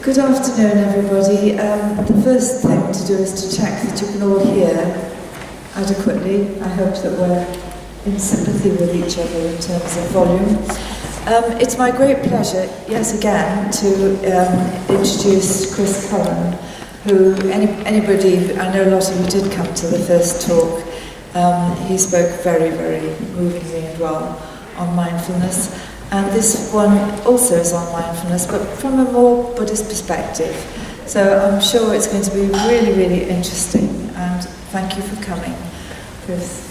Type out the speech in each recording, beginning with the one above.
Good afternoon, everybody. The first thing to do is to check that you can all hear adequately. I hope that we're in sympathy with each other in terms of volume. It's my great pleasure, yet again, to introduce Chris Cullen, who anybody, I know a lot of you did come to the first talk. He spoke very, very movingly and well on mindfulness. And this one also is on mindfulness, but from a more Buddhist perspective. So I'm sure it's going to be really, really interesting. And thank you for coming, Chris.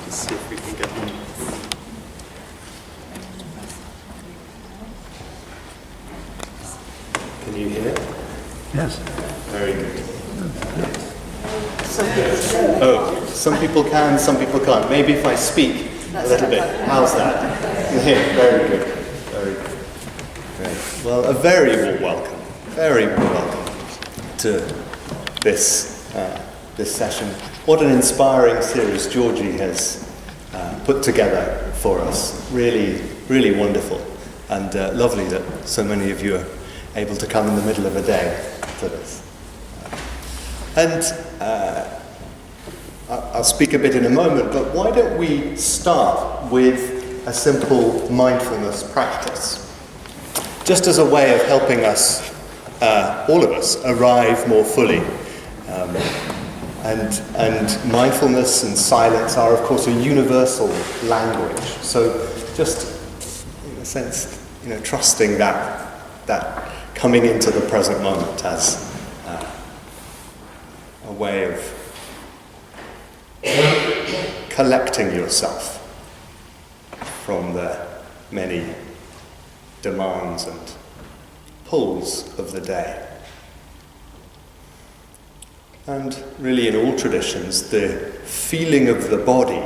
Let's see if we can get one. Can you hear? Yes. Very good. Oh, some people can, some people can't. Maybe if I speak a little bit. How's that? Yeah, very good. Very good. Great. Well, a very warm welcome to this session. What an inspiring series Georgie has put together for us. Really, really wonderful. And lovely that so many of you are able to come in the middle of a day to this. And I'll speak a bit in a moment, but why don't we start with a simple mindfulness practice, just as a way of helping us, all of us, arrive more fully. And mindfulness and silence are, of course, a universal language. So just, in a sense, trusting that coming into the present moment as a way of collecting yourself from the many demands and pulls of the day. And really in all traditions, the feeling of the body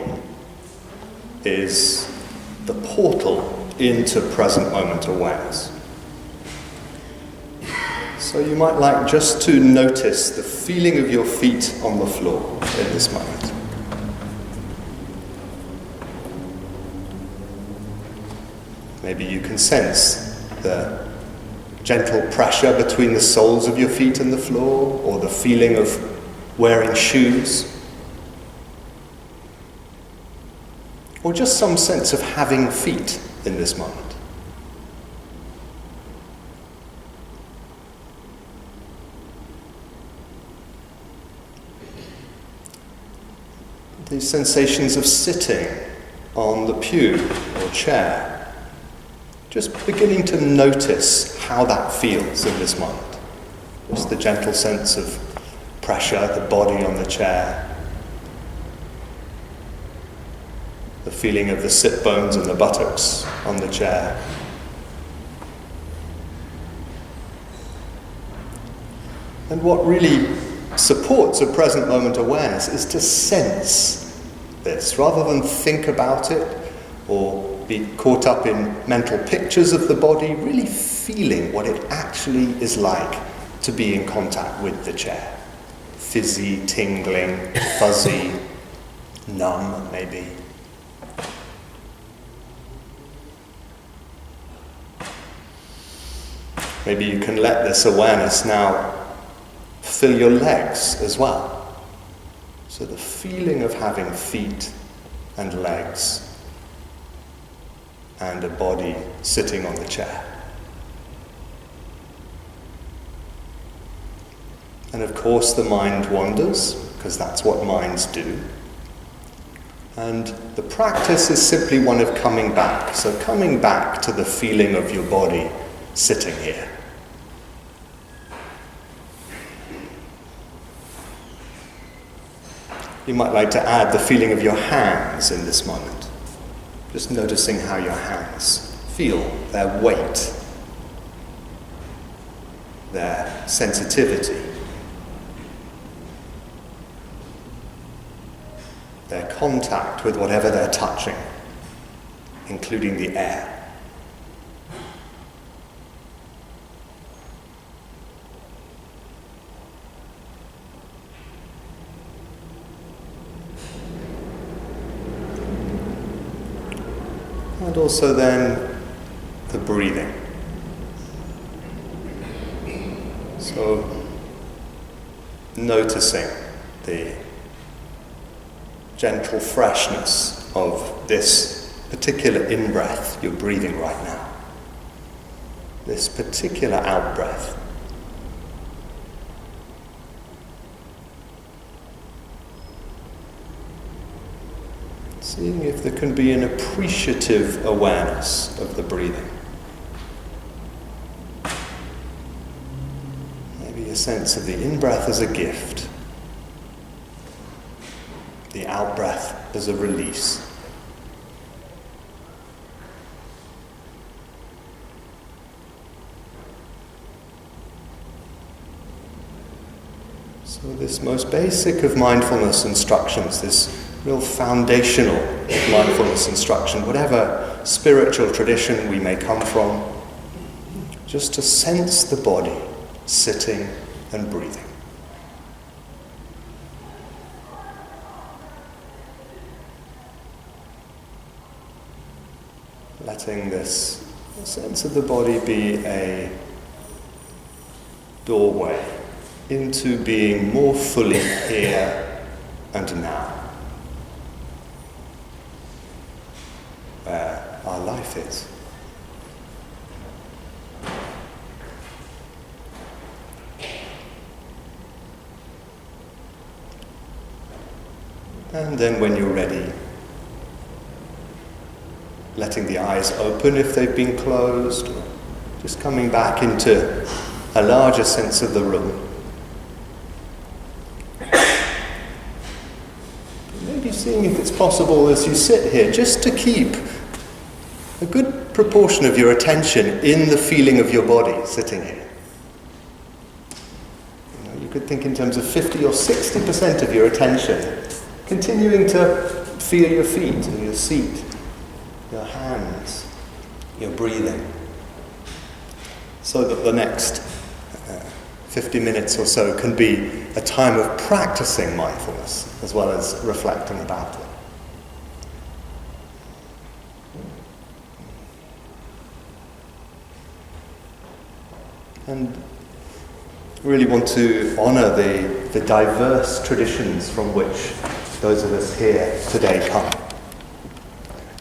is the portal into present moment awareness. So you might like just to notice the feeling of your feet on the floor in this moment. Maybe you can sense the gentle pressure between the soles of your feet and the floor, or the feeling of wearing shoes, or just some sense of having feet in this moment. These sensations of sitting on the pew or chair, just beginning to notice how that feels in this moment. Just the gentle sense of pressure, the body on the chair, the feeling of the sit bones and the buttocks on the chair. And what really supports a present moment awareness is to sense this, rather than think about it or be caught up in mental pictures of the body, really feeling what it actually is like to be in contact with the chair. Fizzy, tingling, fuzzy, numb maybe. Maybe you can let this awareness now fill your legs as well. So the feeling of having feet and legs and a body sitting on the chair. And of course the mind wanders, because that's what minds do. And the practice is simply one of coming back. So coming back to the feeling of your body sitting here. You might like to add the feeling of your hands in this moment. Just noticing how your hands feel, their weight, their sensitivity, their contact with whatever they're touching, including the air. And also then the breathing. So noticing the gentle freshness of this particular in-breath you're breathing right now. This particular out-breath. Seeing if there can be an appreciative awareness of the breathing. Maybe a sense of the in-breath as a gift, the out-breath as a release. So this most basic of mindfulness instructions, this real foundational mindfulness instruction, whatever spiritual tradition we may come from, just to sense the body sitting and breathing. Letting this sense of the body be a doorway into being more fully here and now, where our life is. And then when you're ready, letting the eyes open if they've been closed, or just coming back into a larger sense of the room. Maybe seeing if it's possible as you sit here just to keep a good proportion of your attention in the feeling of your body sitting here. You could think in terms of 50 or 60% of your attention continuing to feel your feet and your seat, your hands, your breathing, so that the next 50 minutes or so can be a time of practicing mindfulness as well as reflecting about it. And really want to honour the diverse traditions from which those of us here today come.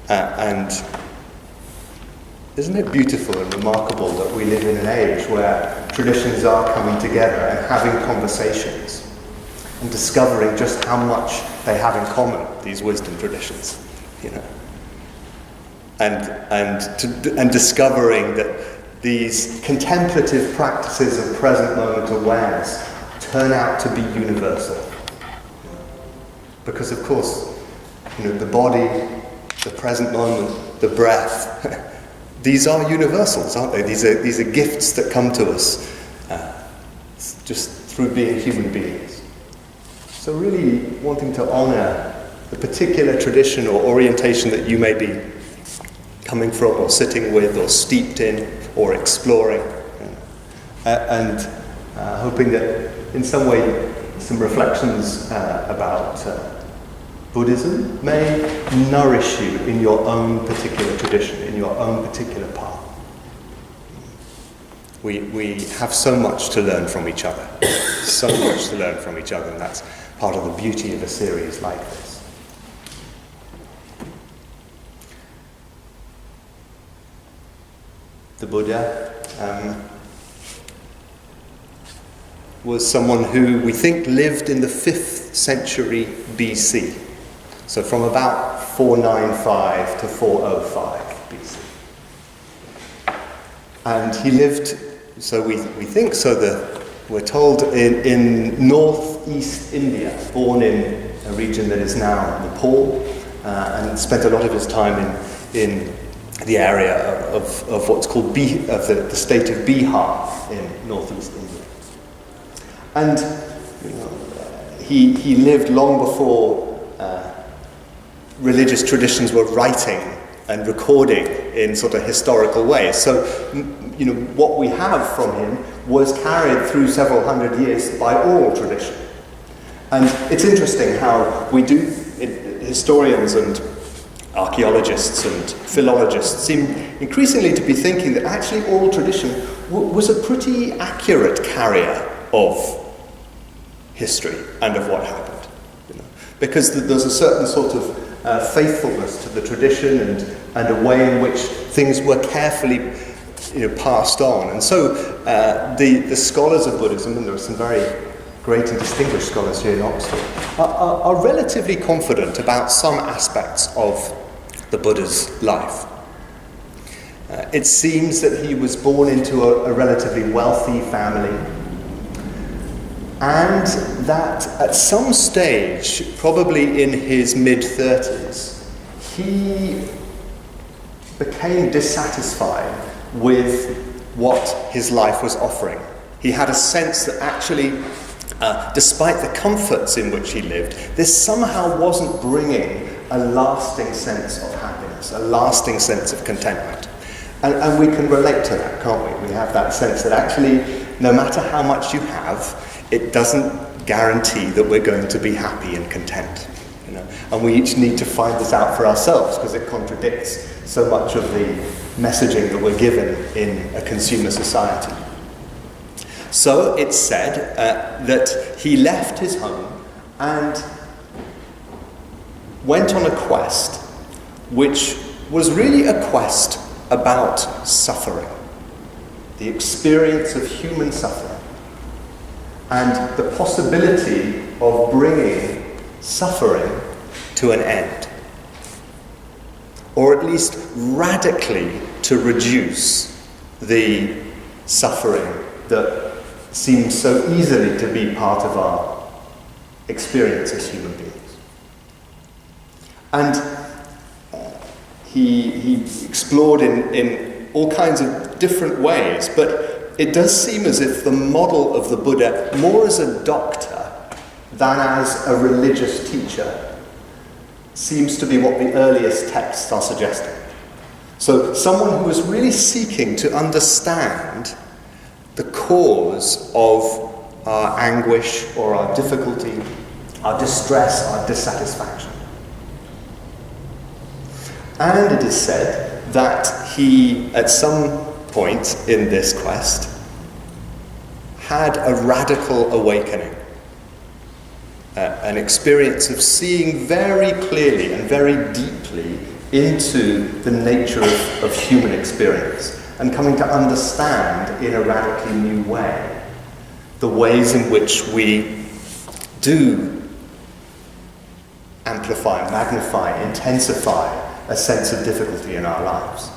And isn't it beautiful and remarkable that we live in an age where traditions are coming together and having conversations and discovering just how much they have in common, these wisdom traditions, and discovering that these contemplative practices of present moment awareness turn out to be universal. Because of course, the body, the present moment, the breath, these are universals, aren't they? These are gifts that come to us just through being human beings. So really wanting to honour the particular tradition or orientation that you may be coming from or sitting with or steeped in or exploring, and hoping that in some way some reflections about Buddhism may nourish you in your own particular tradition, in your own particular path. We have so much to learn from each other, so much to learn from each other, and that's part of the beauty of a series like this. The Buddha was someone who we think lived in the 5th century BC. So from about 495 to 405 BC. And he lived, so we think, so that we're told, in northeast India, born in a region that is now Nepal, and spent a lot of his time in the area of what's called the state of Bihar in northeast India. And he lived long before religious traditions were writing and recording in sort of historical ways. So, what we have from him was carried through several hundred years by oral tradition. And it's interesting how we do, historians and archaeologists and philologists seem increasingly to be thinking that actually oral tradition was a pretty accurate carrier of history and of what happened. Because there's a certain sort of faithfulness to the tradition and a way in which things were carefully passed on. And so the scholars of Buddhism, and there are some very great and distinguished scholars here in Oxford, are relatively confident about some aspects of the Buddha's life. It seems that he was born into a relatively wealthy family, and that at some stage, probably in his mid-30s, he became dissatisfied with what his life was offering. He had a sense that actually, despite the comforts in which he lived, this somehow wasn't bringing a lasting sense of happiness, a lasting sense of contentment. And we can relate to that, can't we? We have that sense that actually, no matter how much you have, it doesn't guarantee that we're going to be happy and content. And we each need to find this out for ourselves, because it contradicts so much of the messaging that we're given in a consumer society. So it's said that he left his home and went on a quest, which was really a quest about suffering, the experience of human suffering, and the possibility of bringing suffering to an end, or at least radically to reduce the suffering that seems so easily to be part of our experience as human beings. And he explored in all kinds of different ways, but it does seem as if the model of the Buddha, more as a doctor than as a religious teacher, seems to be what the earliest texts are suggesting. So someone who was really seeking to understand the cause of our anguish or our difficulty, our distress, our dissatisfaction. And it is said that he, at some point in this quest, had a radical awakening, an experience of seeing very clearly and very deeply into the nature of human experience, and coming to understand in a radically new way the ways in which we do amplify, magnify, intensify a sense of difficulty in our lives.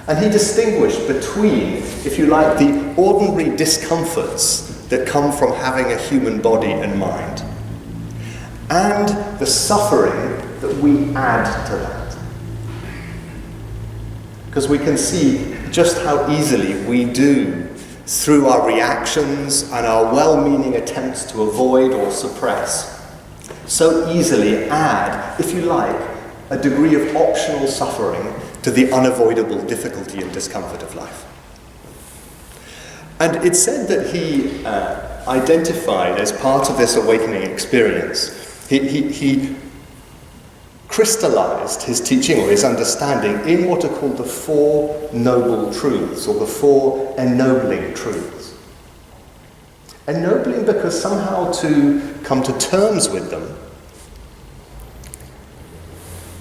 And he distinguished between, if you like, the ordinary discomforts that come from having a human body and mind, and the suffering that we add to that. Because we can see just how easily we do, through our reactions and our well-meaning attempts to avoid or suppress, so easily add, if you like, a degree of optional suffering to the unavoidable difficulty and discomfort of life. And it's said that he identified, as part of this awakening experience, he crystallized his teaching or his understanding in what are called the Four Noble Truths, or the Four Ennobling Truths. Ennobling because somehow to come to terms with them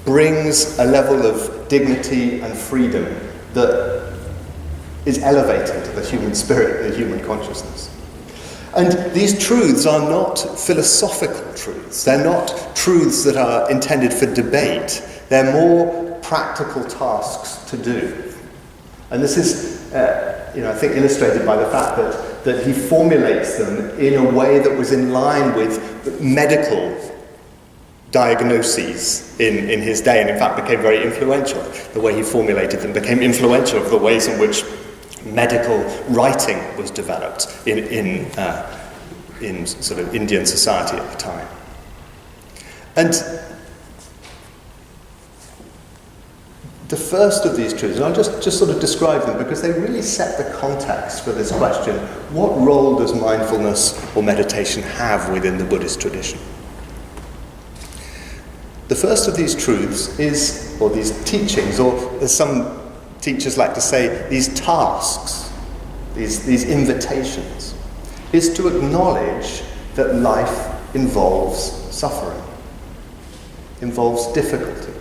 brings a level of dignity and freedom that is elevating to the human spirit, the human consciousness. And these truths are not philosophical truths. They're not truths that are intended for debate. They're more practical tasks to do. And this is, I think, illustrated by the fact that he formulates them in a way that was in line with medical diagnoses in his day, and in fact became very influential. The way he formulated them became influential of the ways in which medical writing was developed in sort of Indian society at the time. And the first of these truths, and I'll just sort of describe them because they really set the context for this question: what role does mindfulness or meditation have within the Buddhist tradition? The first of these truths is, or these teachings, or as some teachers like to say, these tasks, these invitations, is to acknowledge that life involves suffering, involves difficulty.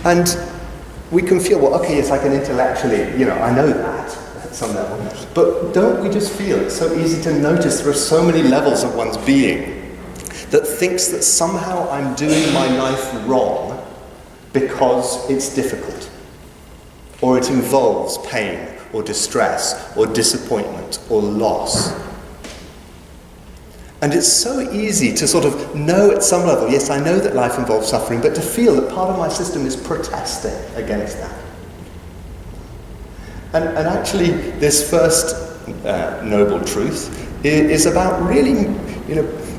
And we can feel, well, okay, yes, I can intellectually, I know that at some level. But don't we just feel it's so easy to notice there are so many levels of one's being that thinks that somehow I'm doing my life wrong because it's difficult, or it involves pain, or distress, or disappointment, or loss. And it's so easy to sort of know at some level, yes, I know that life involves suffering, but to feel that part of my system is protesting against that. And actually, this first noble truth is about really,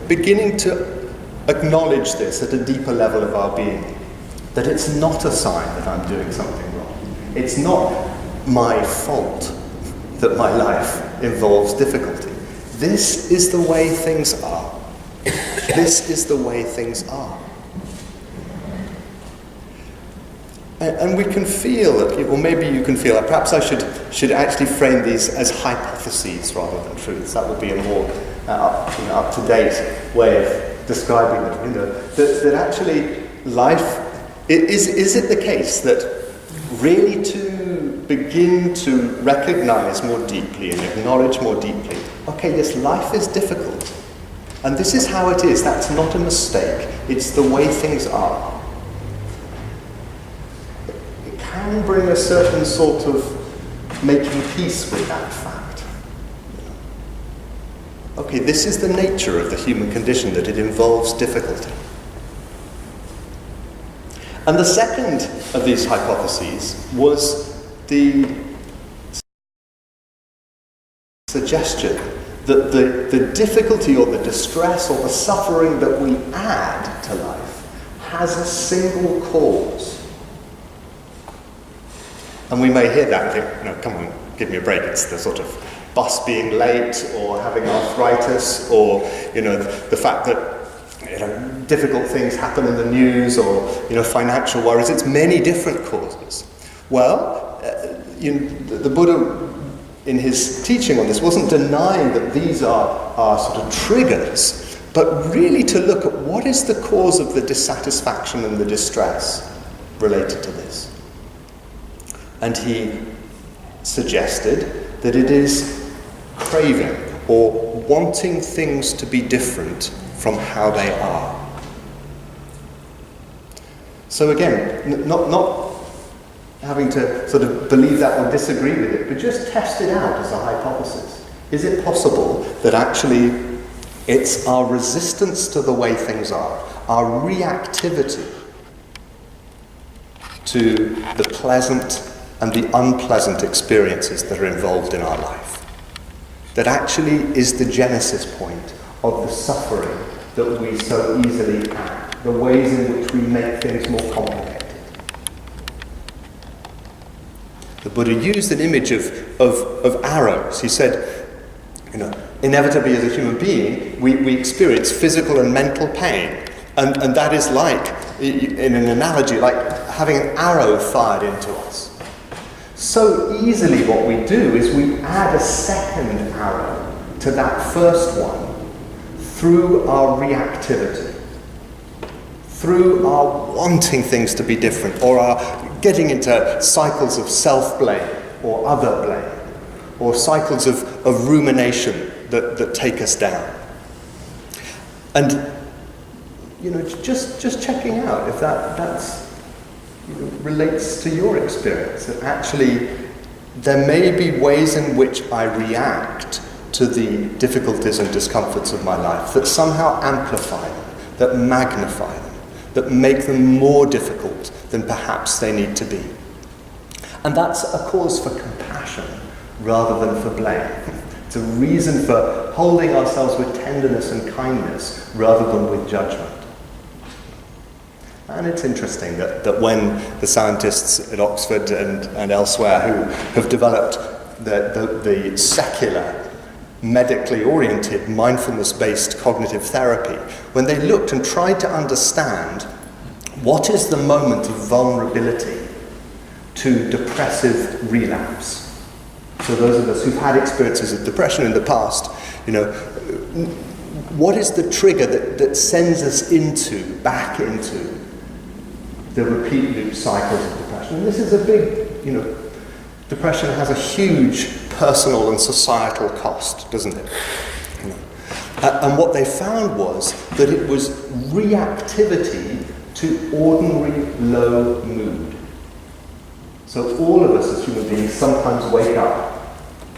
beginning to acknowledge this at a deeper level of our being. That it's not a sign that I'm doing something wrong. It's not my fault that my life involves difficulty. This is the way things are. This is the way things are. And we can feel that, or maybe you can feel that, perhaps I should actually frame these as hypotheses rather than truths. That would be a more up-to-date way of describing them. That actually life, is it the case that really to begin to recognize more deeply and acknowledge more deeply, okay, yes, life is difficult, and this is how it is, that's not a mistake, it's the way things are. It can bring a certain sort of making peace with that fact. Okay, this is the nature of the human condition, that it involves difficulty. And the second of these hypotheses was the suggestion that the difficulty or the distress or the suffering that we add to life has a single cause. And we may hear that and think, come on, give me a break, it's the sort of bus being late, or having arthritis, or, the fact that difficult things happen in the news, or financial worries. It's many different causes. Well, the Buddha, in his teaching on this, wasn't denying that these are sort of triggers, but really to look at what is the cause of the dissatisfaction and the distress related to this. And he suggested that it is craving or wanting things to be different from how they are. So again, not having to sort of believe that or disagree with it, but just test it out as a hypothesis. Is it possible that actually it's our resistance to the way things are, our reactivity to the pleasant and the unpleasant experiences that are involved in our life, that actually is the genesis point of the suffering that we so easily add, the ways in which we make things more complicated. The Buddha used an image of arrows. He said, inevitably as a human being, we experience physical and mental pain. And that is like, in an analogy, like having an arrow fired into us. So easily what we do is we add a second arrow to that first one through our reactivity, through our wanting things to be different, or our getting into cycles of self-blame or other blame, or cycles of rumination that take us down. And just checking out if that's relates to your experience, that actually there may be ways in which I react to the difficulties and discomforts of my life that somehow amplify them, that magnify them, that make them more difficult than perhaps they need to be. And that's a cause for compassion rather than for blame. It's a reason for holding ourselves with tenderness and kindness rather than with judgment. And it's interesting that when the scientists at Oxford and elsewhere who have developed the secular medically oriented, mindfulness-based cognitive therapy, when they looked and tried to understand what is the moment of vulnerability to depressive relapse. So those of us who've had experiences of depression in the past, what is the trigger that sends us back into the repeat loop cycles of depression? And this is a big, depression has a huge personal and societal cost, doesn't it? And what they found was that it was reactivity to ordinary low mood. So all of us as human beings sometimes wake up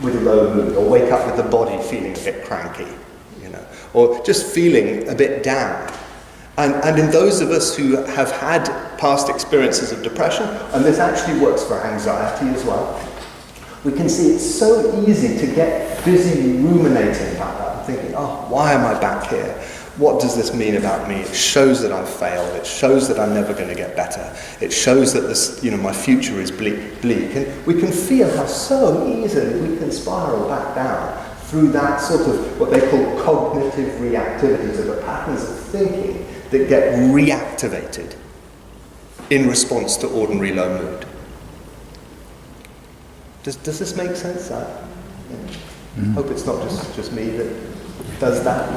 with a low mood, or wake up with the body feeling a bit cranky, or just feeling a bit down. And in those of us who have had past experiences of depression, and this actually works for anxiety as well, we can see it's so easy to get busy ruminating about that and thinking, oh, why am I back here? What does this mean about me? It shows that I've failed. It shows that I'm never going to get better. It shows that this, my future is bleak. And we can feel how so easily we can spiral back down through that sort of what they call cognitive reactivity, so the patterns of thinking that get reactivated in response to ordinary low mood. Does this make sense? I hope it's not just me that does that.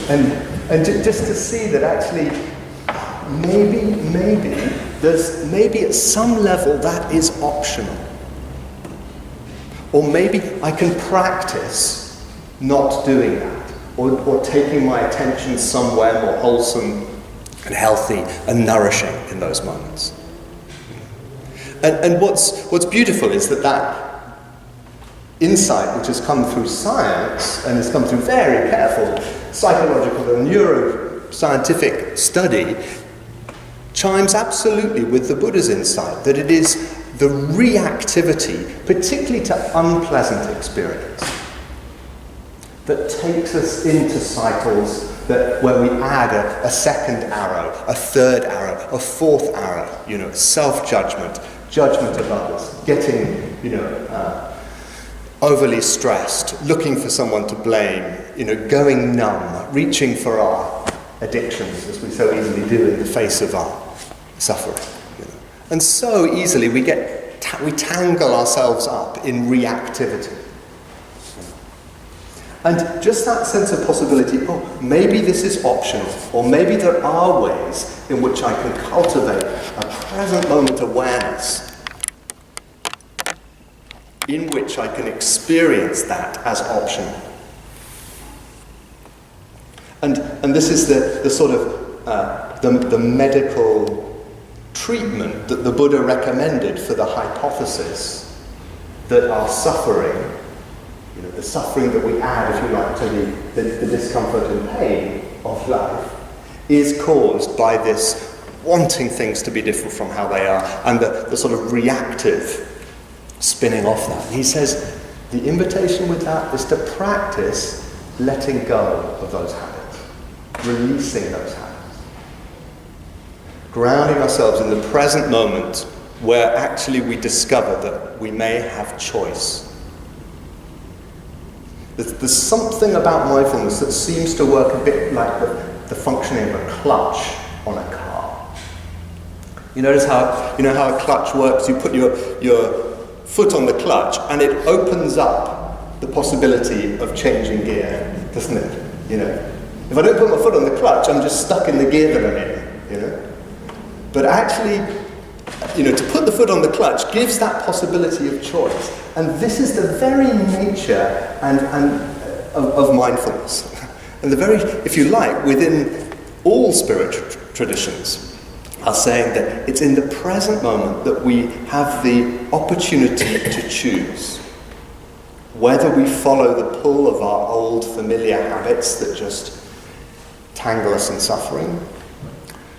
And just to see that actually maybe at some level that is optional. Or maybe I can practice not doing that, or taking my attention somewhere more wholesome and healthy and nourishing in those moments. And what's beautiful is that insight, which has come through science and has come through very careful psychological and neuroscientific study, chimes absolutely with the Buddha's insight that it is the reactivity, particularly to unpleasant experience, that takes us into cycles where we add a second arrow, a third arrow, a fourth arrow, self-judgment, judgment of others, getting, overly stressed, looking for someone to blame, going numb, reaching for our addictions, as we so easily do in the face of our suffering. And so easily we tangle ourselves up in reactivity. And just that sense of possibility, maybe this is optional, or maybe there are ways in which I can cultivate a present moment awareness in which I can experience that as optional. And this is the sort of the medical treatment that the Buddha recommended for the hypothesis that our suffering, the suffering that we add, if you like, to the discomfort and pain of life, is caused by this wanting things to be different from how they are, and the sort of reactive spinning off that. He says the invitation with that is to practice letting go of those habits, releasing those habits, grounding ourselves in the present moment where actually we discover that we may have choice. There's something about mindfulness that seems to work a bit like the functioning of a clutch on a car. You notice how a clutch works? You put your foot on the clutch and it opens up the possibility of changing gear, doesn't it? If I don't put my foot on the clutch, I'm just stuck in the gear that I'm in, But actually, to put the foot on the clutch gives that possibility of choice. And this is the very nature of mindfulness. And the very, if you like, within all spiritual traditions, are saying that it's in the present moment that we have the opportunity to choose whether we follow the pull of our old familiar habits that just tangle us in suffering,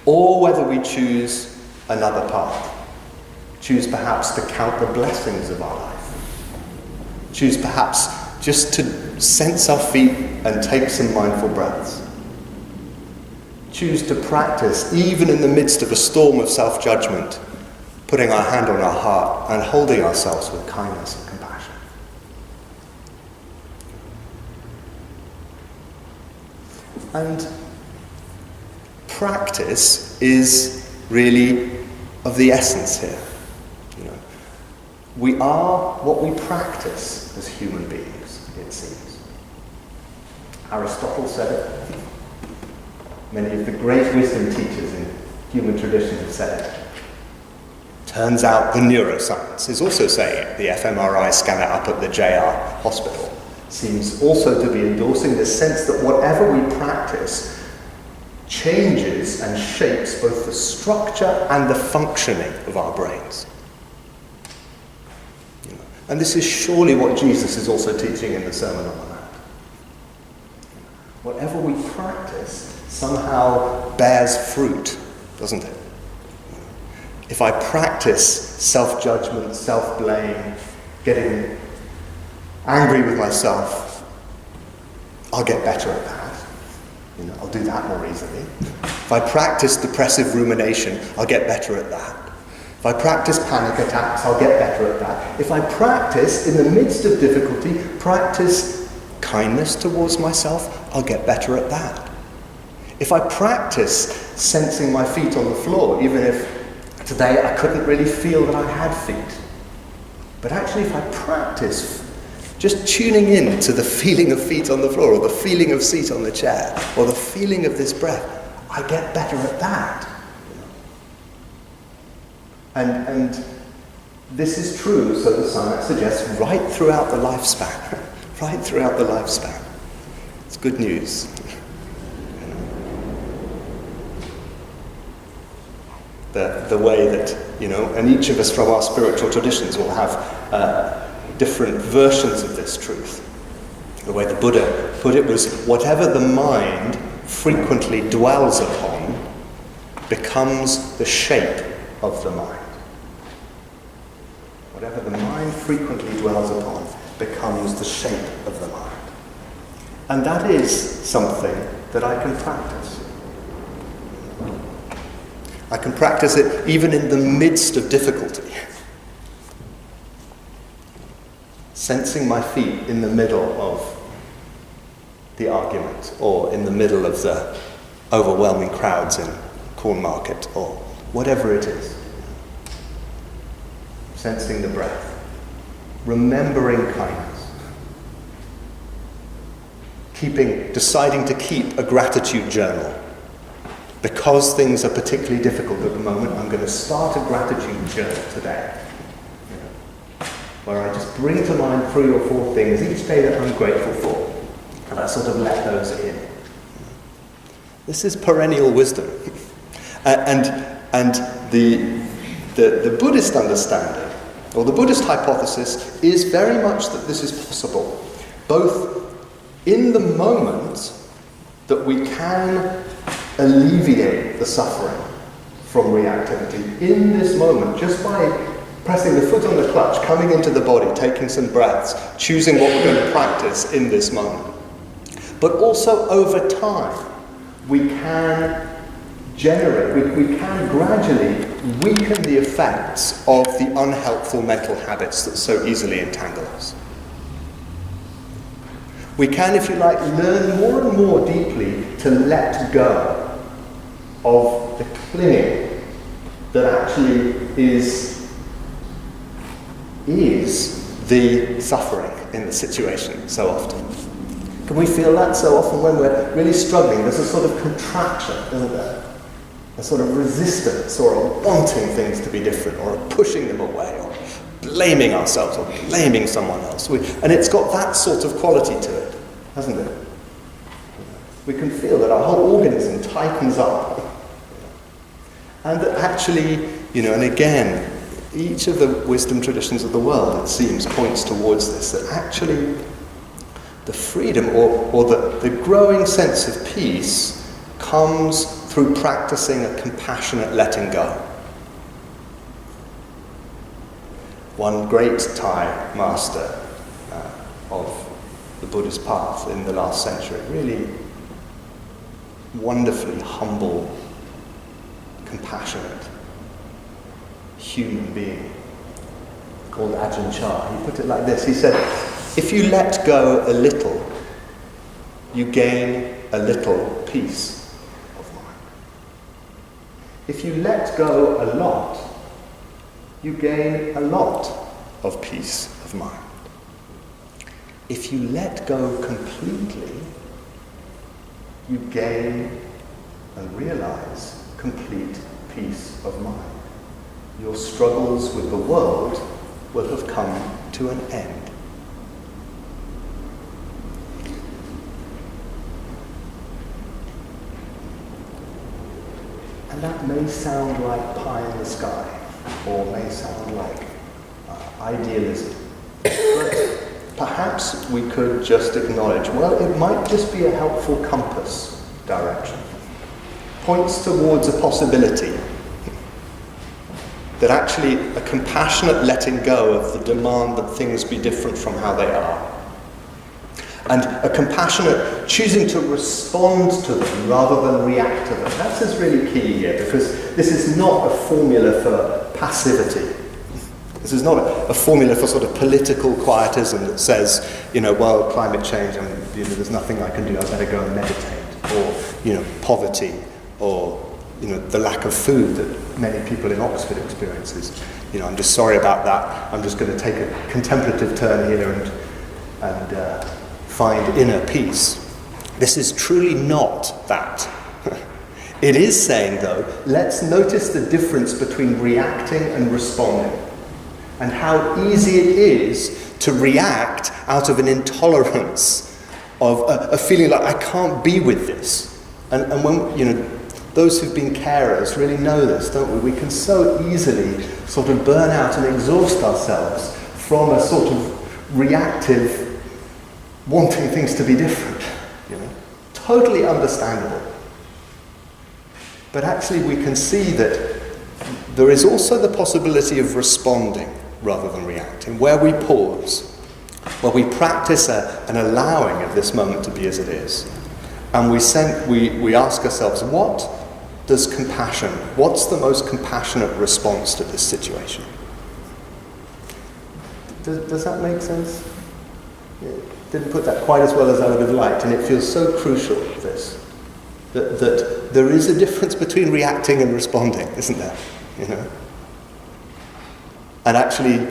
or whether we choose another path. Choose perhaps to count the blessings of our life. Choose perhaps just to sense our feet and take some mindful breaths. Choose to practice, even in the midst of a storm of self-judgment, putting our hand on our heart and holding ourselves with kindness and compassion. And practice is really of the essence here. We are what we practice as human beings, it seems. Aristotle said it. Many of the great wisdom teachers in human traditions have said it. Turns out the neuroscience is also saying it. The fMRI scanner up at the JR hospital seems also to be endorsing this sense that whatever we practice changes and shapes both the structure and the functioning of our brains. And this is surely what Jesus is also teaching in the Sermon on the Mount. Whatever we practice somehow bears fruit, doesn't it? If I practice self-judgment, self-blame, getting angry with myself, I'll get better at that. I'll do that more easily. If I practice depressive rumination, I'll get better at that. If I practice panic attacks, I'll get better at that. If I practice, in the midst of difficulty, practice kindness towards myself, I'll get better at that. If I practice sensing my feet on the floor, even if today I couldn't really feel that I had feet, but actually if I practice just tuning in to the feeling of feet on the floor, or the feeling of seat on the chair, or the feeling of this breath, I get better at that. And this is true, so the science suggests, right throughout the lifespan. Right throughout the lifespan. It's good news. The way that, and each of us from our spiritual traditions will have different versions of this truth. The way the Buddha put it was, whatever the mind frequently dwells upon becomes the shape of the mind. Whatever the mind frequently dwells upon becomes the shape of the mind. And that is something that I can practice. I can practice it even in the midst of difficulty. Sensing my feet in the middle of the argument, or in the middle of the overwhelming crowds in Cornmarket, or whatever it is. Sensing the breath, remembering kindness, deciding to keep a gratitude journal. Because things are particularly difficult at the moment, I'm going to start a gratitude journal today, where I just bring to mind 3 or 4 things each day that I'm grateful for, and I sort of let those in. This is perennial wisdom, and the Buddhist understanding, or the Buddhist hypothesis, is very much that this is possible, both in the moment that we can alleviate the suffering from reactivity, in this moment, just by pressing the foot on the clutch, coming into the body, taking some breaths, choosing what we're going to practice in this moment. But also over time, we can we can gradually weaken the effects of the unhelpful mental habits that so easily entangle us. We can, if you like, learn more and more deeply to let go of the clinging that actually is the suffering in the situation so often. Can we feel that so often when we're really struggling? There's a sort of contraction, isn't there? A sort of resistance, or a wanting things to be different, or a pushing them away, or blaming ourselves, or blaming someone else. And it's got that sort of quality to it, hasn't it? We can feel that our whole organism tightens up. And that actually, and again, each of the wisdom traditions of the world, it seems, points towards this, that actually the freedom or the growing sense of peace comes through practicing a compassionate letting go. One great Thai master of the Buddhist path in the last century, really wonderfully humble, compassionate human being called Ajahn Chah. He put it like this. He said, if you let go a little, you gain a little peace of mind. If you let go a lot, you gain a lot of peace of mind. If you let go completely, you gain and realize complete peace of mind. Your struggles with the world will have come to an end. And that may sound like pie in the sky, or may sound like idealism. But perhaps we could just acknowledge, well, it might just be a helpful compass direction. Points towards a possibility that actually a compassionate letting go of the demand that things be different from how they are, and a compassionate choosing to respond to them rather than react to them. That's really key here, because this is not a formula for passivity. This is not a formula for sort of political quietism that says, well, climate change, and there's nothing I can do, I better go and meditate, or poverty, or the lack of food that many people in Oxford experiences. I'm just sorry about that. I'm just going to take a contemplative turn here and find inner peace. This is truly not that. It is saying, though, let's notice the difference between reacting and responding, and how easy it is to react out of an intolerance of a feeling like, I can't be with this. And when, those who've been carers really know this, don't we? We can so easily sort of burn out and exhaust ourselves from a sort of reactive wanting things to be different. Totally understandable. But actually we can see that there is also the possibility of responding rather than reacting, where we pause, where we practice an allowing of this moment to be as it is. And we ask ourselves, what's the most compassionate response to this situation? Does that make sense? Didn't put that quite as well as I would have liked, and it feels so crucial, this. That there is a difference between reacting and responding, isn't there? And actually,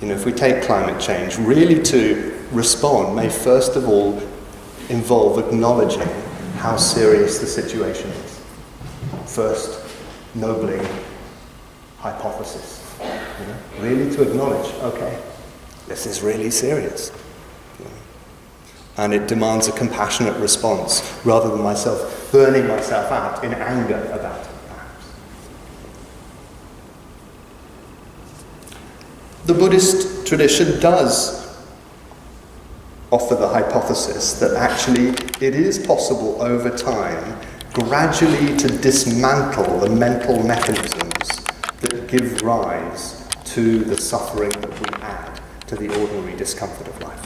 if we take climate change, really to respond may first of all involve acknowledging how serious the situation is. First, nobling hypothesis. Really to acknowledge, okay, this is really serious. And it demands a compassionate response, rather than myself burning myself out in anger about it, perhaps. The Buddhist tradition does offer the hypothesis that actually it is possible over time gradually to dismantle the mental mechanisms that give rise to the suffering that we add to the ordinary discomfort of life.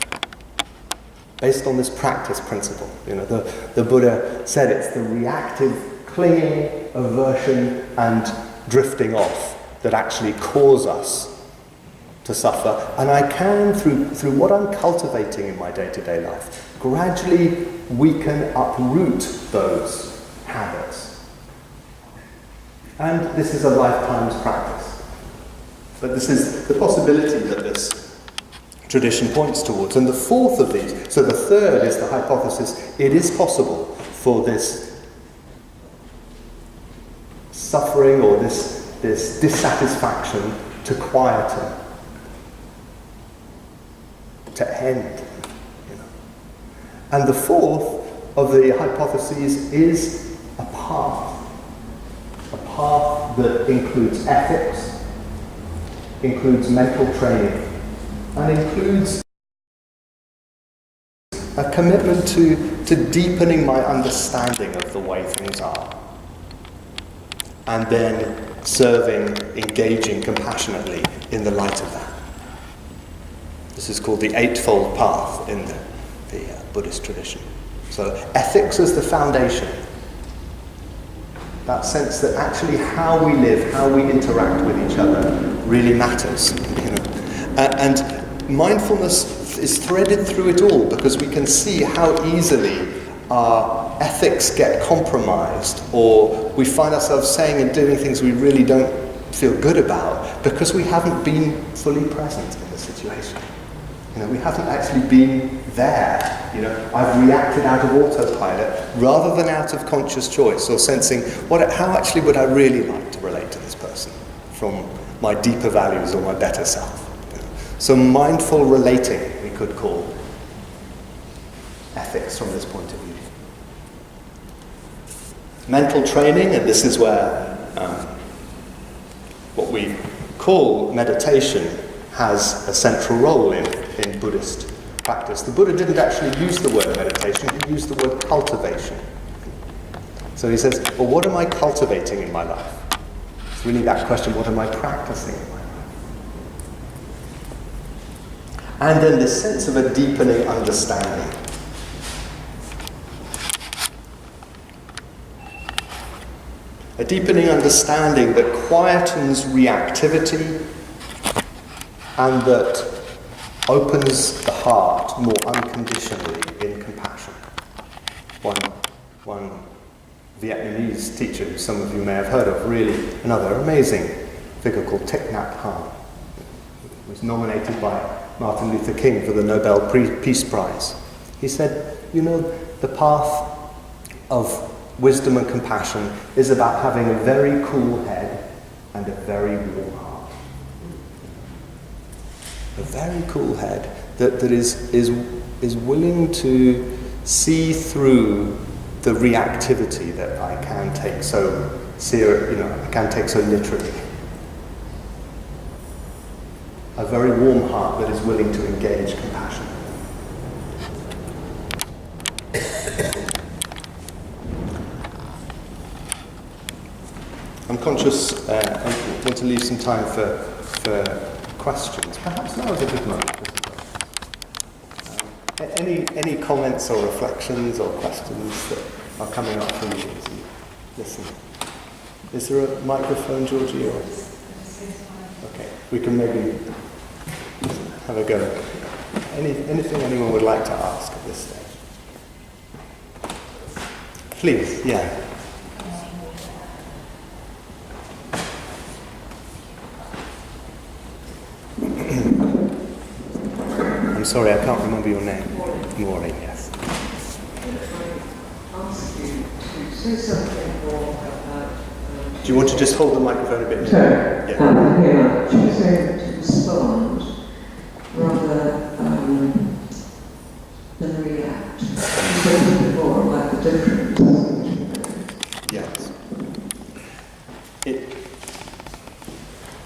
Based on this practice principle, the Buddha said it's the reactive clinging, aversion, and drifting off that actually cause us to suffer. And I can, through what I'm cultivating in my day-to-day life, gradually we can uproot those habits. And this is a lifetime's practice. But this is the possibility that this tradition points towards. And the fourth of these, so the third is the hypothesis, it is possible for this suffering or this dissatisfaction to quieten, to end. And the fourth of the hypotheses is a path that includes ethics, includes mental training, and includes a commitment to deepening my understanding of the way things are, and then serving, engaging compassionately in the light of that. This is called the Eightfold Path in the Buddhist tradition. So ethics as the foundation. That sense that actually how we live, how we interact with each other really matters. And mindfulness is threaded through it all, because we can see how easily our ethics get compromised, or we find ourselves saying and doing things we really don't feel good about because we haven't been fully present in the situation. We haven't actually been there. I've reacted out of autopilot rather than out of conscious choice, or sensing, how actually would I really like to relate to this person from my deeper values or my better self. So mindful relating, we could call ethics from this point of view. Mental training, and this is where what we call meditation has a central role in Buddhist practice. The Buddha didn't actually use the word meditation, he used the word cultivation. So he says, well, what am I cultivating in my life? It's really that question, what am I practicing in my life? And then this sense of a deepening understanding. A deepening understanding that quietens reactivity and that opens the heart more unconditionally in compassion. One Vietnamese teacher, who some of you may have heard of, really another amazing figure called Thich Nhat Hanh, who was nominated by Martin Luther King for the Nobel Peace Prize. He said, the path of wisdom and compassion is about having a very cool head and a very warm heart. A very cool head that is willing to see through the reactivity that I can take so literally. A very warm heart that is willing to engage compassion. I'm conscious, I want to leave some time for questions. Perhaps now is a good moment. Any comments or reflections or questions that are coming up from you as you listen? Is there a microphone, Georgie? Or? Okay, we can maybe have a go. Anything anyone would like to ask at this stage? Please, yeah. I'm sorry, I can't remember your name. Maureen, yes. Do you want to just hold the microphone a bit? Sure. Yeah. Choosing to respond rather than react. You said a bit more about the difference. Yes.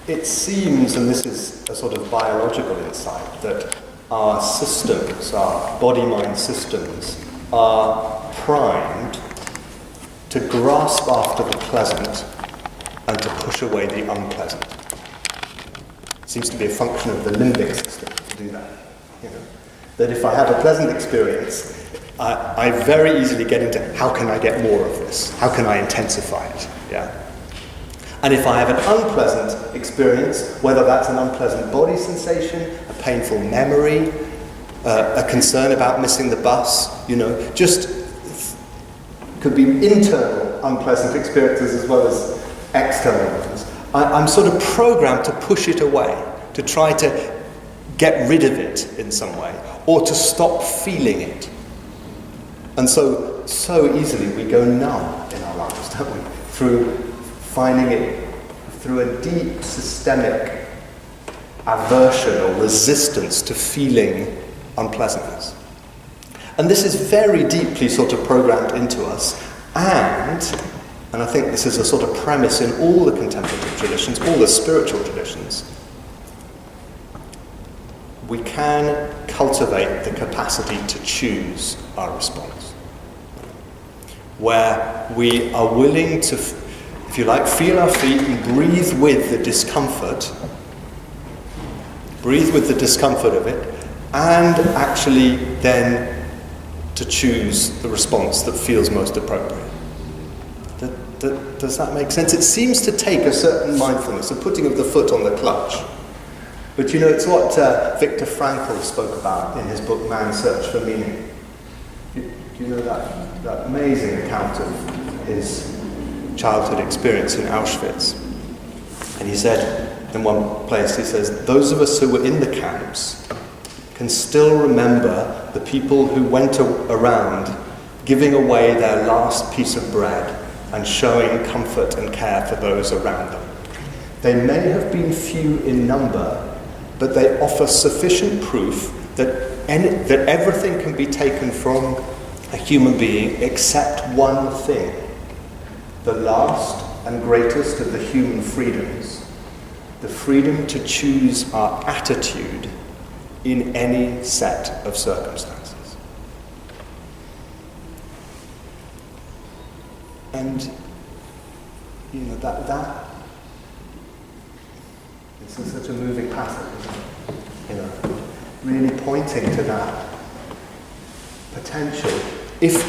It seems, and this is a sort of biological insight, that our systems, our body-mind systems, are primed to grasp after the pleasant and to push away the unpleasant. It seems to be a function of the limbic system to do that. That if I have a pleasant experience, I very easily get into how can I get more of this? How can I intensify it? Yeah. And if I have an unpleasant experience, whether that's an unpleasant body sensation, a painful memory, a concern about missing the bus, just could be internal unpleasant experiences as well as external ones. I'm sort of programmed to push it away, to try to get rid of it in some way, or to stop feeling it. And so easily we go numb in our lives, don't we? Through finding it through a deep systemic aversion or resistance to feeling unpleasantness. And this is very deeply sort of programmed into us, and I think this is a sort of premise in all the contemplative traditions, all the spiritual traditions. We can cultivate the capacity to choose our response, where we are willing to, if you like, feel our feet and breathe with the discomfort of it, and actually then to choose the response that feels most appropriate. Does that make sense? It seems to take a certain mindfulness, a putting of the foot on the clutch. But it's what Viktor Frankl spoke about in his book Man's Search for Meaning. Do you know that amazing account of his childhood experience in Auschwitz? And he said, in one place, he says, those of us who were in the camps can still remember the people who went around giving away their last piece of bread and showing comfort and care for those around them. They may have been few in number, but they offer sufficient proof that everything can be taken from a human being except one thing, the last and greatest of the human freedoms, the freedom to choose our attitude in any set of circumstances. And, you know, that this is such a moving passage, isn't it? You know, really pointing to that potential.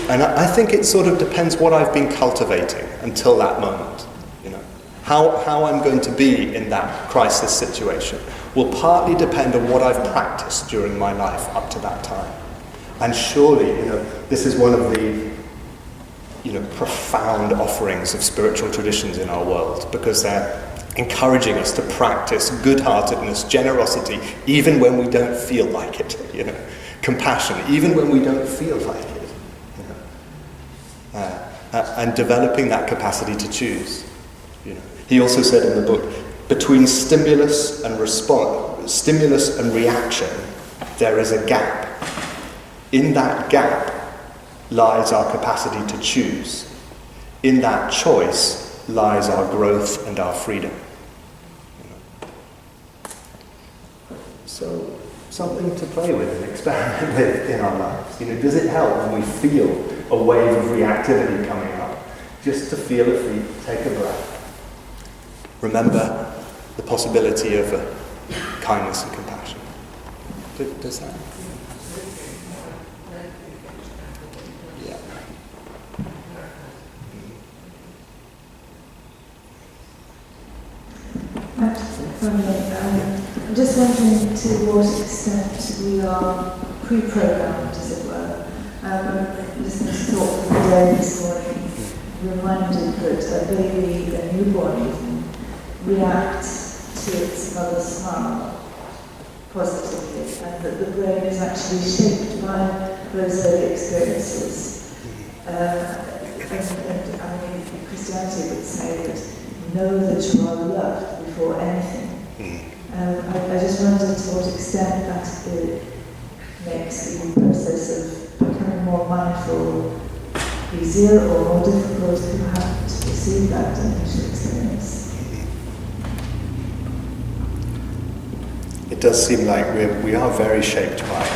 And I think it sort of depends what I've been cultivating until that moment. You know, how I'm going to be in that crisis situation will partly depend on what I've practiced during my life up to that time. And surely, you know, this is one of the, you know, profound offerings of spiritual traditions in our world, because they're encouraging us to practice good-heartedness, generosity, even when we don't feel like it, you know, compassion, even when we don't feel like it, you know, and developing that capacity to choose. You know, he also said in the book, between stimulus and reaction, there is a gap. In that gap lies our capacity to choose. In that choice lies our growth and our freedom. So, something to play with and experiment with in our lives. You know, does it help when we feel a wave of reactivity coming up, just to feel a feet, take a breath? Remember the possibility of kindness and compassion. Does that? Yeah. I'm just wondering to what extent we are pre-programmed, as it were. Listening to talk from the day this morning, reminded that a baby, a newborn even, reacts to its mother's smile positively, and that the brain is actually shaped by those early experiences. And I mean, Christianity would say that know that you are loved before anything. I just wondered to what extent that makes the process of becoming more mindful easier or more difficult if you have to receive that initial experience. It does seem like we are very shaped by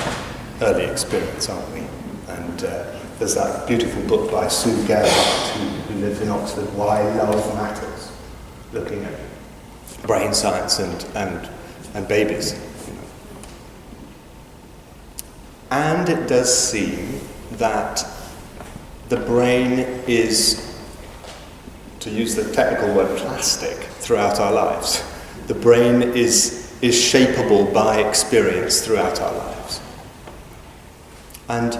early experience, aren't we? And there's that beautiful book by Sue Gerhardt, who lived in Oxford, Why Love Matters, looking at brain science and babies. You know. And it does seem that the brain is, to use the technical word, plastic throughout our lives. The brain is shapeable by experience throughout our lives. And,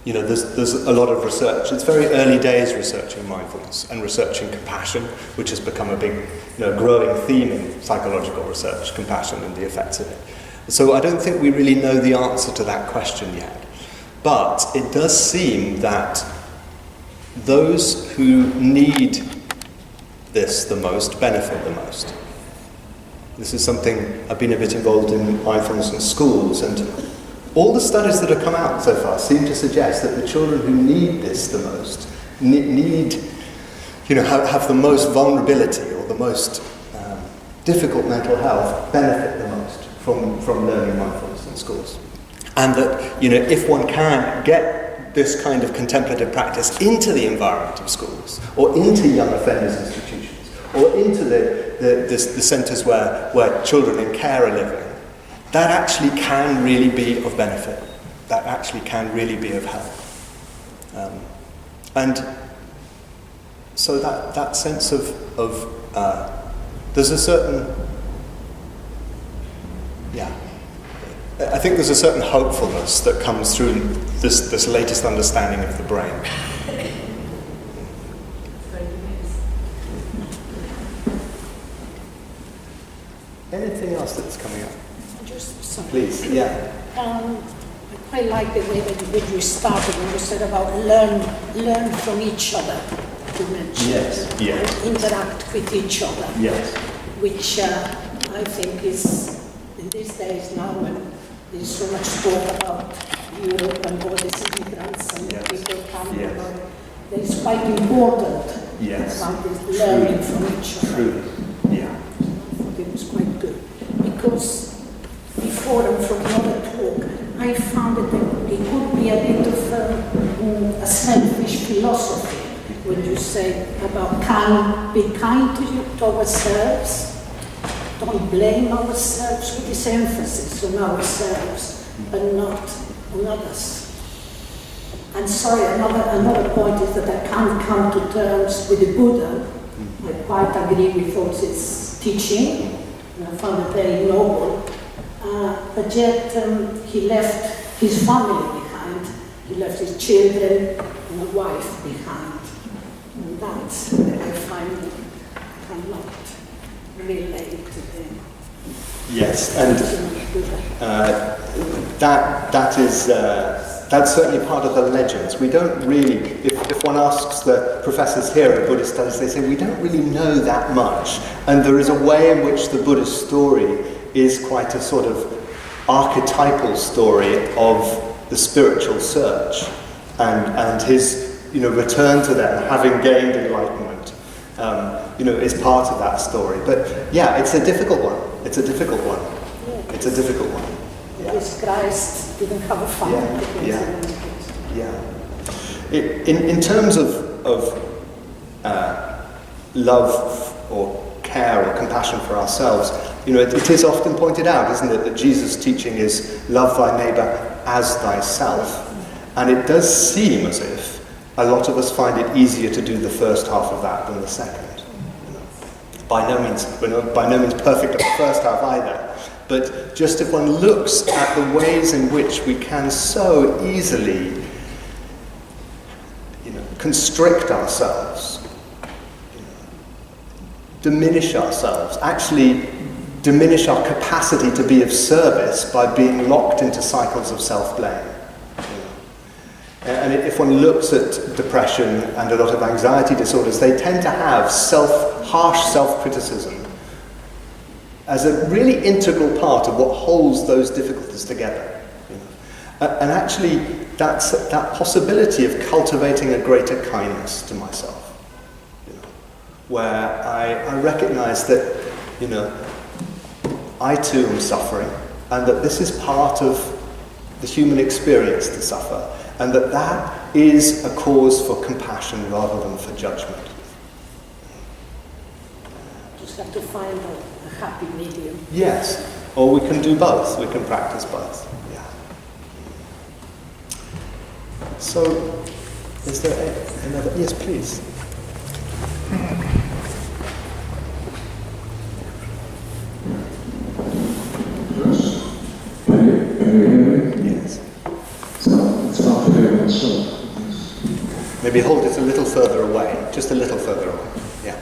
you know, there's a lot of research. It's very early days researching mindfulness and researching compassion, which has become a big, you know, growing theme in psychological research, compassion and the effects of it. So I don't think we really know the answer to that question yet. But it does seem that those who need this the most benefit the most. This is something I've been a bit involved in mindfulness in schools, and all the studies that have come out so far seem to suggest that the children who need this the most, have the most vulnerability or the most difficult mental health, benefit the most from learning mindfulness in schools. And that, you know, if one can get this kind of contemplative practice into the environment of schools, or into young offenders institutions, or into the centres where children in care are living, that actually can really be of benefit. That actually can really be of help. And so that sense of there's a certain, I think there's a certain hopefulness that comes through this latest understanding of the brain. Anything else that's coming up? Just something. Please, yeah. I quite like the way that you started when you said about learn from each other. You mentioned Yes. interact with each other. Yes. Which I think is in these days now when there's so much talk about Europe and all these immigrants and Yes. people coming Yes. about, that is quite important Yes. about this learning from each other. True. Yeah. I thought it was quite good because before and from the other talk, I found that it could be a bit of a selfish philosophy when you say about be kind to ourselves, don't blame ourselves with this emphasis on ourselves and not on others. And sorry, another point is that I can't come to terms with the Buddha. I quite agree with all his teaching, and I found it very noble. But yet he left his family behind. He left his children and a wife behind. And that's what I find I cannot relate to them. Yes, and that's certainly part of the legends. We don't really, if one asks the professors here at Buddhist studies, they say we don't really know that much. And there is a way in which the Buddhist story is quite a sort of archetypal story of the spiritual search and his return to them, having gained enlightenment, is part of that story. But yeah, it's a difficult one. It's a difficult one. It's a difficult one. Because Christ didn't have a family. In terms of love or care or compassion for ourselves, it is often pointed out, isn't it, that Jesus' teaching is love thy neighbour as thyself. And it does seem as if a lot of us find it easier to do the first half of that than the second. By no means perfect at the first half either. But just if one looks at the ways in which we can so easily, constrict ourselves, diminish ourselves, actually diminish our capacity to be of service by being locked into cycles of self-blame. And if one looks at depression and a lot of anxiety disorders, they tend to have harsh self-criticism as a really integral part of what holds those difficulties together. And actually, that's that possibility of cultivating a greater kindness to myself, where I recognize that, I too am suffering, and that this is part of the human experience to suffer, and that is a cause for compassion rather than for judgment. Just have to find a happy medium. Yes, or we can do both. We can practice both. Yeah. So, is there another? Yes, please. Yes. Maybe hold it a little further away, just a little further away. Yeah.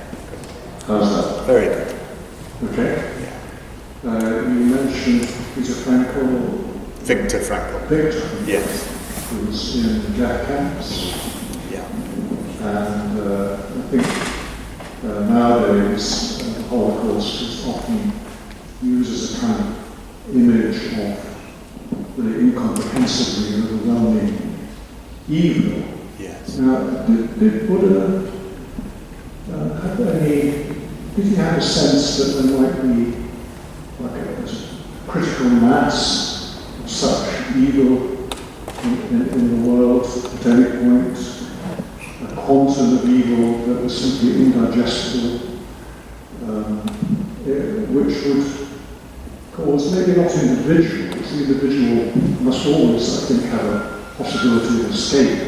How's that? Very good. Okay. Yeah. You mentioned Peter Frankl. Viktor Frankl. Victor. Yes. Who's in death camps. Yeah. And I think nowadays the Holocaust is often used as a kind of image of the incomprehensibly overwhelming evil. Yes. Now, did Buddha have any? Did he have a sense that there might be like a critical mass of such evil in the world at any point? A quantum of evil that was simply indigestible, which would cause maybe not individuals. The individual must always, I think, have a possibility of escape,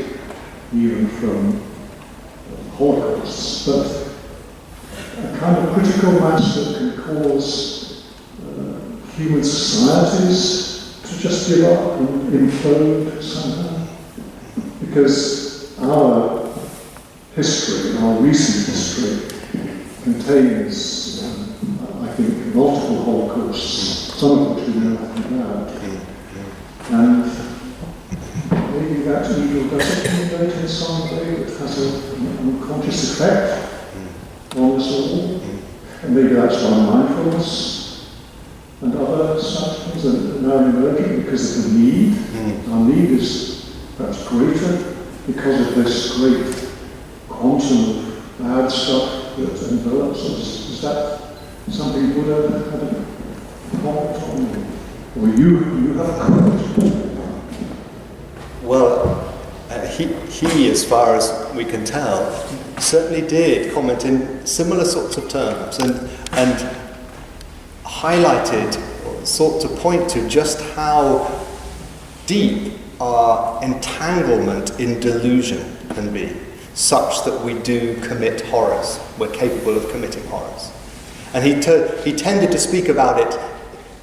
even from holocausts, but a kind of critical mass that can cause human societies to just give up and implode somehow. Because our history, our recent history, contains, I think, multiple holocausts, some of which we know nothing about. And maybe that evil does accumulate in some way that has an unconscious effect on us all. And maybe that's why mindfulness and other such things are now emerging, because of the need. Our need is perhaps greater because of this great quantum of bad stuff that envelops us. Is that something Buddha had a comment on? Or you have a comment? Well, he, as far as we can tell, certainly did comment in similar sorts of terms and highlighted, or sought to point to just how deep our entanglement in delusion can be, such that we do commit horrors. We're capable of committing horrors. And he tended to speak about it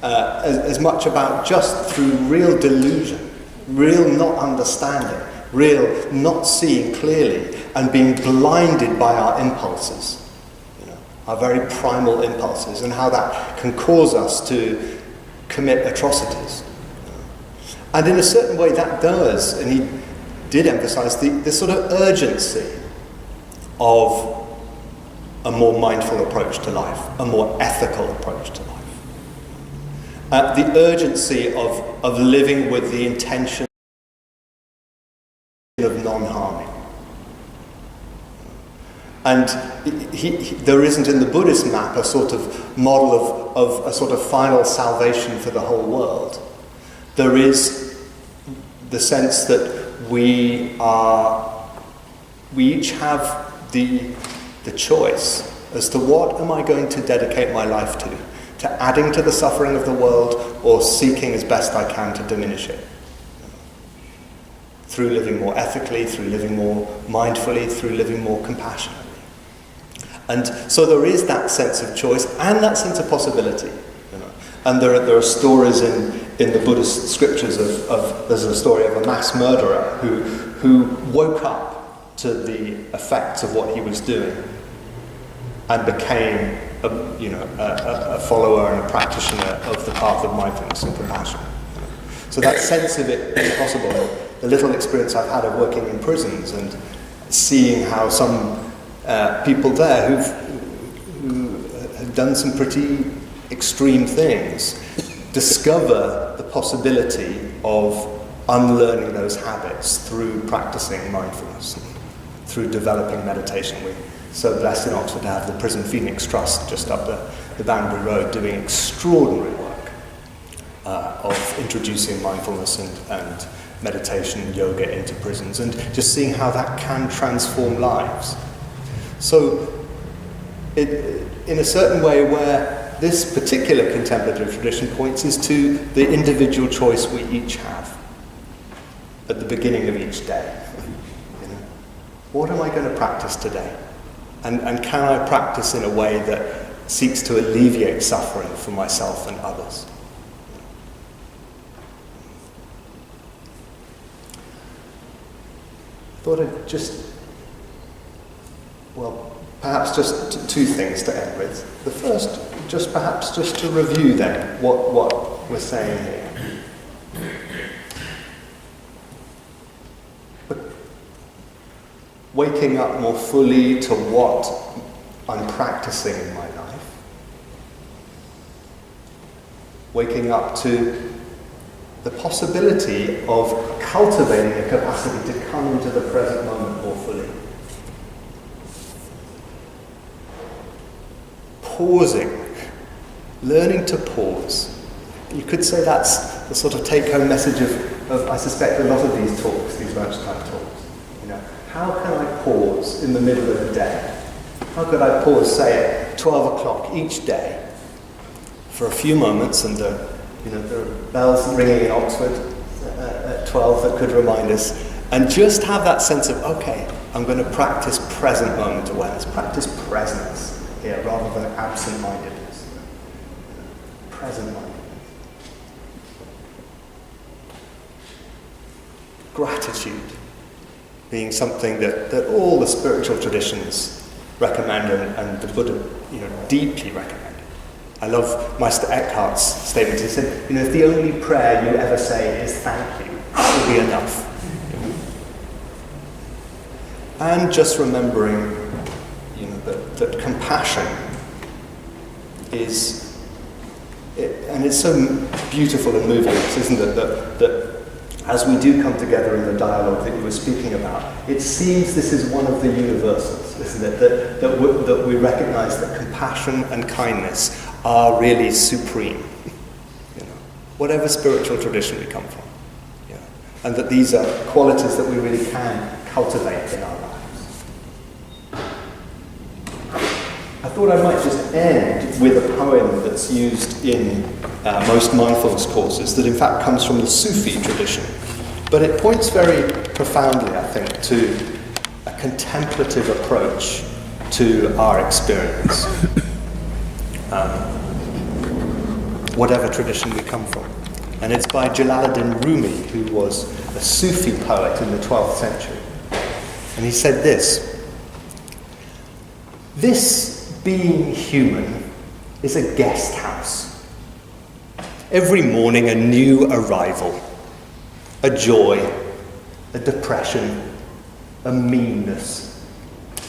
as much about just through real delusion, real not understanding, real not seeing clearly, and being blinded by our impulses, our very primal impulses, and how that can cause us to commit atrocities. And in a certain way that does, and he did emphasize the sort of urgency of a more mindful approach to life, a more ethical approach to life. The urgency of living with the intention of non-harming. And there isn't in the Buddhist map a sort of model of a sort of final salvation for the whole world. There is the sense that we each have the choice as to what am I going to dedicate my life to adding to the suffering of the world, or seeking as best I can to diminish it. Through living more ethically, through living more mindfully, through living more compassionately. And so there is that sense of choice and that sense of possibility. And there are stories in the Buddhist scriptures of there's a story of a mass murderer who woke up to the effects of what he was doing and became a follower and a practitioner of the path of mindfulness and compassion. So that sense of it being possible, the little experience I've had of working in prisons and seeing how some people there who have done some pretty extreme things discover the possibility of unlearning those habits through practicing mindfulness, through developing meditation. We're so blessed in Oxford to have the Prison Phoenix Trust just up the Banbury Road doing extraordinary work of introducing mindfulness and meditation and yoga into prisons, and just seeing how that can transform lives. So in a certain way where this particular contemplative tradition points is to the individual choice we each have at the beginning of each day. What am I going to practice today? And can I practice in a way that seeks to alleviate suffering for myself and others? I thought I'd perhaps just two things to end with. The first, perhaps to review then what we're saying here. Waking up more fully to what I'm practicing in my life. Waking up to the possibility of cultivating a capacity to come into the present moment more fully. Pausing, learning to pause. You could say that's the sort of take-home message of I suspect, a lot of these talks, these lunchtime talks. How can I pause in the middle of the day? How could I pause, say, at 12 o'clock each day for a few moments, and there are bells ringing in Oxford at 12 that could remind us, and just have that sense of, okay, I'm going to practice present moment awareness, practice presence here rather than absent-mindedness. Present-mindedness. gratitude being something that all the spiritual traditions recommend and the Buddha deeply recommend. I love Meister Eckhart's statement. He said, if the only prayer you ever say is thank you, it will be enough. And just remembering that compassion is, and it's so beautiful and moving, isn't it, that as we do come together in the dialogue that you were speaking about, it seems this is one of the universals, isn't it, that we recognize that compassion and kindness are really supreme, whatever spiritual tradition we come from, and that these are qualities that we really can cultivate in our lives. I thought I might just end with a poem that's used in most mindfulness courses that in fact comes from the Sufi tradition. But it points very profoundly, I think, to a contemplative approach to our experience, whatever tradition we come from. And it's by Jalaluddin Rumi, who was a Sufi poet in the 12th century. And he said this: "This being human is a guest house. Every morning a new arrival, a joy, a depression, a meanness.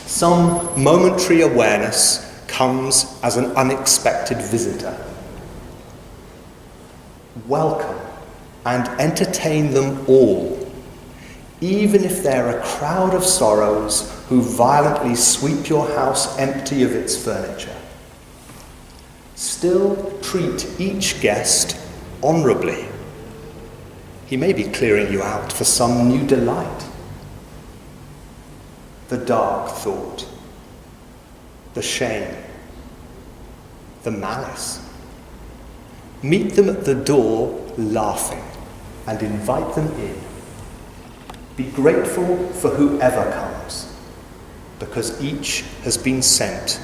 Some momentary awareness comes as an unexpected visitor. Welcome and entertain them all, even if they're a crowd of sorrows who violently sweep your house empty of its furniture. Still treat each guest honourably. He may be clearing you out for some new delight. The dark thought, the shame, the malice. Meet them at the door laughing and invite them in. Be grateful for whoever comes, because each has been sent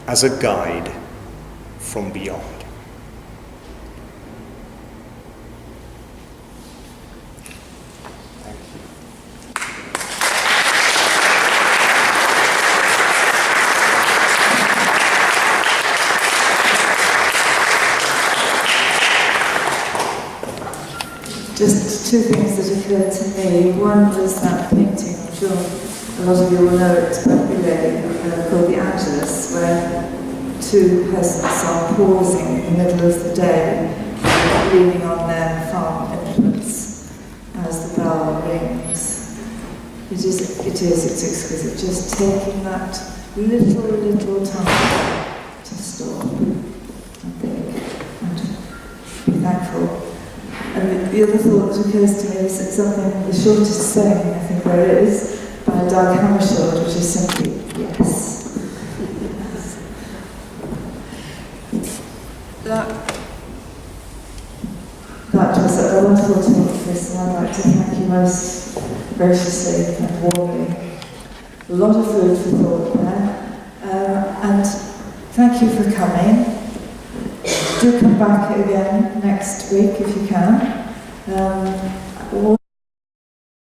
as a guide from beyond." Just two things that occurred to me. One was that painting, I'm sure a lot of you will know it, by Cullen, called The Angelus, where two peasants are pausing in the middle of the day, leaning on their farm implements as the bell rings. It's exquisite, just taking that little time to stop and think and be thankful. And the other thought that occurs to me is something, the shortest saying I think there is, by Doug Hammarskjöld, which is simply yes. That was a wonderful talk, Chris, and I'd like to thank you most graciously and warmly. A lot of food for thought there. And thank you for coming. Do come back again next week if you can.